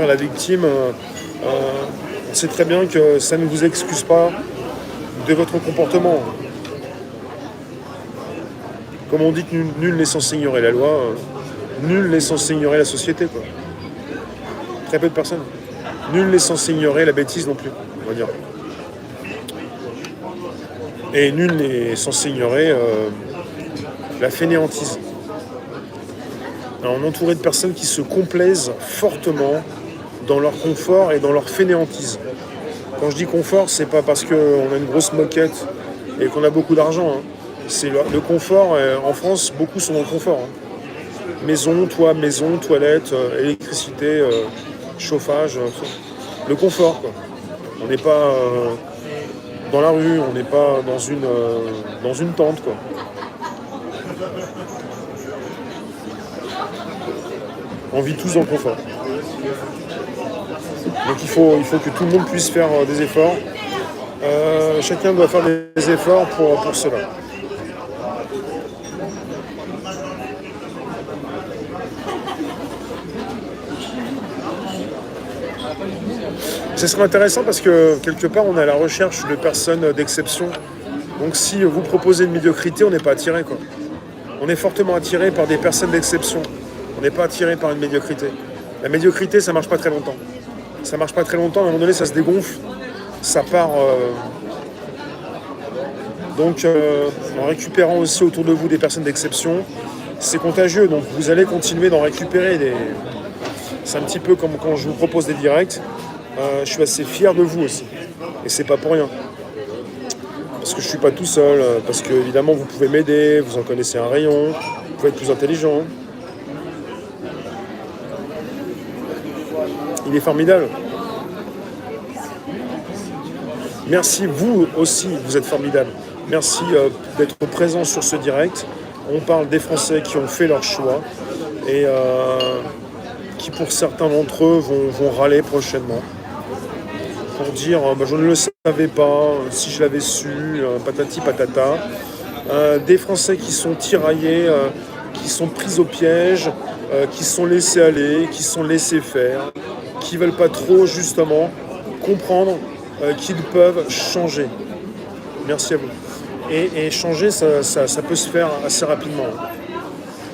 faire la victime. On sait très bien que ça ne vous excuse pas de votre comportement. Comme on dit que nul n'est censé ignorer la loi, nul n'est censé ignorer la société, quoi. Très peu de personnes. Nul n'est censé ignorer la bêtise non plus, on va dire. Et nul n'est censé ignorer la fainéantise. Alors, on est entouré de personnes qui se complaisent fortement dans leur confort et dans leur fainéantise. Quand je dis confort, c'est pas parce qu'on a une grosse moquette et qu'on a beaucoup d'argent. Hein. C'est le confort. En France, beaucoup sont dans le confort. Hein. Maison, toilette, électricité, chauffage. Le confort, quoi. On n'est pas dans la rue, on n'est pas dans une tente, quoi. On vit tous dans le confort. Donc il faut que tout le monde puisse faire des efforts. Chacun doit faire des efforts pour cela. Ce serait intéressant parce que quelque part on est à la recherche de personnes d'exception. Donc si vous proposez une médiocrité, on n'est pas attiré, quoi. On est fortement attiré par des personnes d'exception. On n'est pas attiré par une médiocrité. La médiocrité, ça marche pas très longtemps. Ça marche pas très longtemps, à un moment donné, ça se dégonfle. Ça part. Donc, en récupérant aussi autour de vous des personnes d'exception, c'est contagieux. Donc, vous allez continuer d'en récupérer. C'est un petit peu comme quand je vous propose des directs. Je suis assez fier de vous aussi. Et c'est pas pour rien. Parce que je suis pas tout seul. Parce que, évidemment, vous pouvez m'aider. Vous en connaissez un rayon. Vous pouvez être plus intelligent. Il est formidable. Merci, vous aussi, vous êtes formidable. Merci d'être présent sur ce direct. On parle des Français qui ont fait leur choix et qui, pour certains d'entre eux, vont râler prochainement pour dire je ne le savais pas, si je l'avais su, patati patata. Des Français qui sont tiraillés, qui sont pris au piège, qui sont laissés aller, qui sont laissés faire, qui ne veulent pas trop, justement, comprendre qu'ils peuvent changer. Merci à vous. Et changer, ça peut se faire assez rapidement.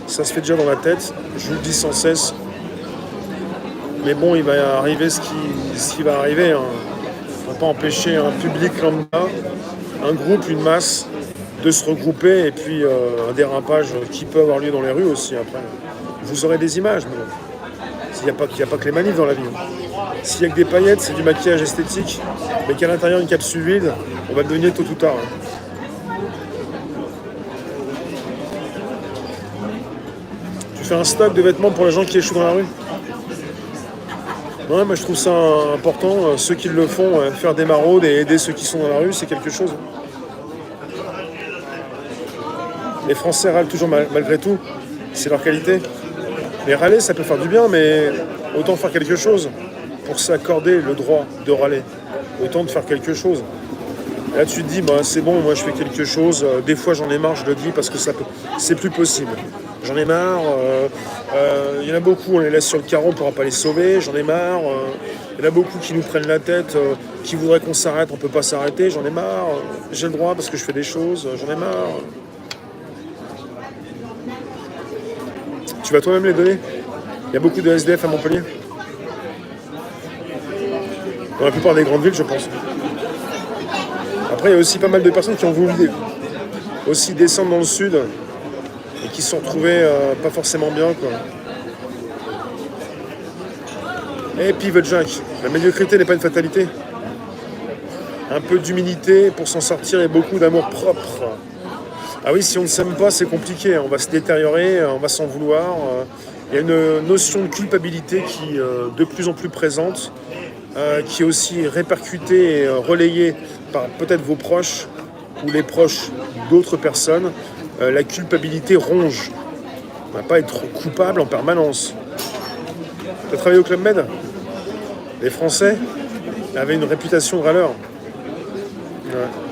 Ça se fait déjà dans la tête, je vous le dis sans cesse. Mais bon, il va arriver ce qui va arriver. Hein. On ne peut pas empêcher un public lambda, un groupe, une masse, de se regrouper et puis un dérapage qui peut avoir lieu dans les rues aussi après. Vous aurez des images, mais il n'y a pas que les manifs dans la vie. S'il n'y a que des paillettes, c'est du maquillage esthétique, mais qu'à l'intérieur une capsule vide, on va le deviner tôt ou tard. Tu fais un stock de vêtements pour les gens qui échouent dans la rue? Non, moi je trouve ça important. Ceux qui le font, faire des maraudes et aider ceux qui sont dans la rue, c'est quelque chose. Les Français râlent toujours malgré tout. C'est leur qualité. Mais râler, ça peut faire du bien, mais autant faire quelque chose pour s'accorder le droit de râler. Autant de faire quelque chose. Et là, tu te dis, c'est bon, moi je fais quelque chose. Des fois, j'en ai marre, je le dis, parce que c'est plus possible. J'en ai marre. Il y en a beaucoup, on les laisse sur le carreau, on ne pourra pas les sauver. J'en ai marre. Il y en a beaucoup qui nous prennent la tête, qui voudraient qu'on s'arrête, on ne peut pas s'arrêter. J'en ai marre. J'ai le droit parce que je fais des choses. J'en ai marre. Tu vas toi-même les donner? Il y a beaucoup de SDF à Montpellier. Dans la plupart des grandes villes, je pense. Après, il y a aussi pas mal de personnes qui ont voulu aussi descendre dans le sud et qui se sont retrouvées pas forcément bien, quoi. Et Pivot Jack, la médiocrité n'est pas une fatalité. Un peu d'humilité pour s'en sortir et beaucoup d'amour propre. Ah oui, si on ne s'aime pas, c'est compliqué. On va se détériorer, on va s'en vouloir. Il y a une notion de culpabilité qui est de plus en plus présente, qui est aussi répercutée et relayée par peut-être vos proches ou les proches d'autres personnes. La culpabilité ronge. On ne va pas être coupable en permanence. Tu as travaillé au Club Med? Les Français avaient une réputation de râleurs. Ouais.